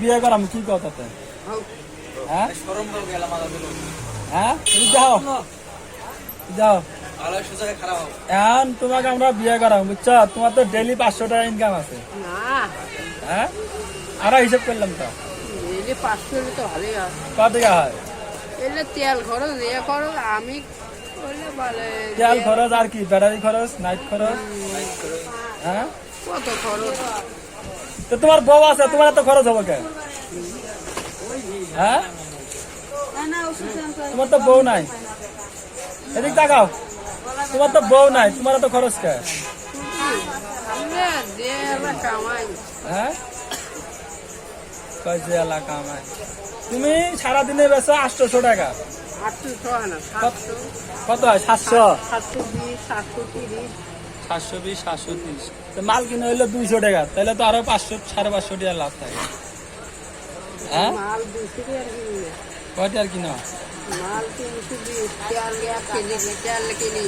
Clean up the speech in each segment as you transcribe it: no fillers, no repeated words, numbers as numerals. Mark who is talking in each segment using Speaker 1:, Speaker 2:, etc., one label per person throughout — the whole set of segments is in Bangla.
Speaker 1: বিয়ে করাম কি কথাতে হ্যাঁ হ্যাঁ যাও যাও এখন তোমাকে আমরা বিয়ে করাম বুঝছো তোমার তো ডেইলি 500 টাকা ইনকাম আছে হ্যাঁ আমরা হিসাব করলাম তো
Speaker 2: 500 তো ভালোই হয়
Speaker 1: কত টাকা হয়
Speaker 2: তেল খরচ খরচ আমি
Speaker 1: তেল খরচ আর কি ব্যাটারি খরচ নাইট খরচ হ্যাঁ
Speaker 2: কত খরচ
Speaker 1: তো তোমার বউ আছে তোমার তো খরচ হবে কে হ্যাঁ তোমার তো বউ নাই এদিক তাকাও তোমার তো বউ নাই তোমার তো খরচ কে
Speaker 2: কামাই
Speaker 1: হ্যাঁ কয়ছে এলাকা কামাই তুমি সারাদিনে বেচো 800 টাকা
Speaker 2: 800 হয় না 700
Speaker 1: কত হয় 700
Speaker 2: 720 730
Speaker 1: 720 730 মাল কিনে হইলো 200 টাকা তাহলে তো আরো 500 550 টাকা লাভ থাকে হ্যাঁ
Speaker 2: মাল 200 টাকা কিনে
Speaker 1: কয়টা আর কিনা
Speaker 2: মাল 320 তেল 1 কেজি তেল কিনি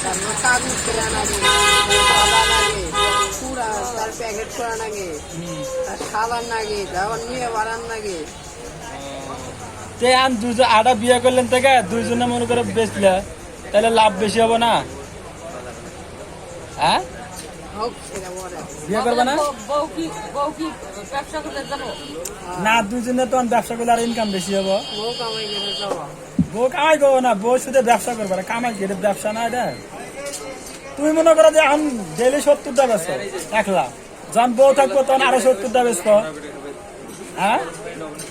Speaker 2: তারপর কাগজ কেনা লাগে সাদা লাগে পুরা তার প্যাকেট করা লাগে আর সাবান লাগে তারপর নিয়ে বাড়ান লাগে
Speaker 1: তে আন দুজন আটা বিয়ে করলেন থেকে দুইজনে মনে করে বেচলে তাহলে লাভ বেশি হবে না হ্যাঁ
Speaker 2: হোক সেটা বলে
Speaker 1: বিয়ে করবে না
Speaker 2: বউ কি ব্যবসা করতে যাবো
Speaker 1: না দুজনে তো ব্যবসা করলে আর ইনকাম বেশি হবে
Speaker 2: বউ কামাই করে যাবো
Speaker 1: বউ কামাই করবো না বউ শুধু ব্যবসা করবে না কামাই করে ব্যবসা না এটা তুমি মনে করো যে এখন ডেলি 70টা বেচো 1 লাখ যখন বউ থাকবো তখন আরো 70টা বেচবো হ্যাঁ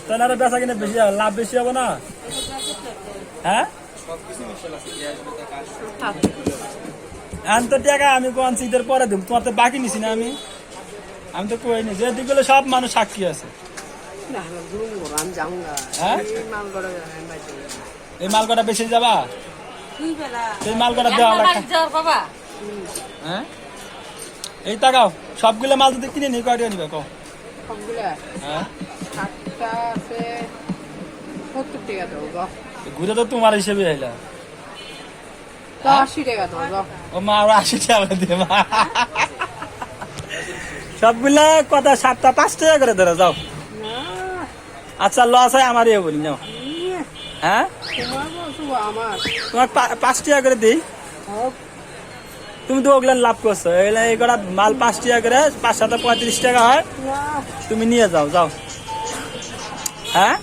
Speaker 1: তাহলে আরো বেচা কিনে বেশি হবে লাভ বেশি হবে না হ্যাঁ এখন তো টাকা আমি কোন শীতের পরে দেব তোমার তো বাকি নিছি না আমি তো কই নি যে দিকগুলো সব মানুষ সাক্ষী আছে
Speaker 2: না আমি যাবো না
Speaker 1: হ্যাঁ
Speaker 2: মাল করে
Speaker 1: এই মাল কটা বেশি যাবা এই মাল কটা দেওয়া লাগবে
Speaker 2: বাবা
Speaker 1: হ্যাঁ এই তাকাও সবগুলো মাল যদি কিনে নি কয়টা নিবে কও
Speaker 2: সবগুলা
Speaker 1: হ্যাঁ
Speaker 2: 7টা আছে 70 টাকা দেবো
Speaker 1: ঘুরে তো তোমার হিসেবে আইলা
Speaker 2: 80 টাকা দেবো
Speaker 1: ও মা আরো 80 টাকা দিয়ে মা সবগুলা কথা 7টা 5 টাকা করে ধরো যাও আচ্ছা লস হয় আমারই বলি নাও হ্যাঁ তোমার 5 টাকা করে দিই তুমি তো ওগুলা লাভ করছো এগুলা এই কটা মাল 5 টাকা করে 5 7 35 টাকা হয় তুমি নিয়ে যাও যাও হ্যাঁ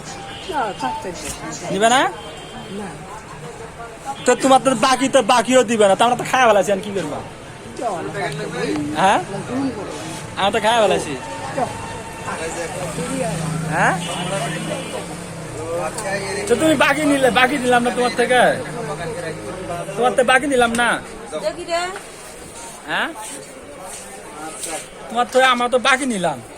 Speaker 1: নিবে না তো তোমার তো বাকিও দিবে না তো আমরা তো খাওয়া ফেলাছি কি করবা হ্যাঁ আমরা তো খাওয়া ফেলাছি হ্যাঁ তো তুমি বাকি দিলাম না তোমার থেকে বাকি নিলাম না হ্যাঁ তোমার তো আমরা তো বাকি নিলাম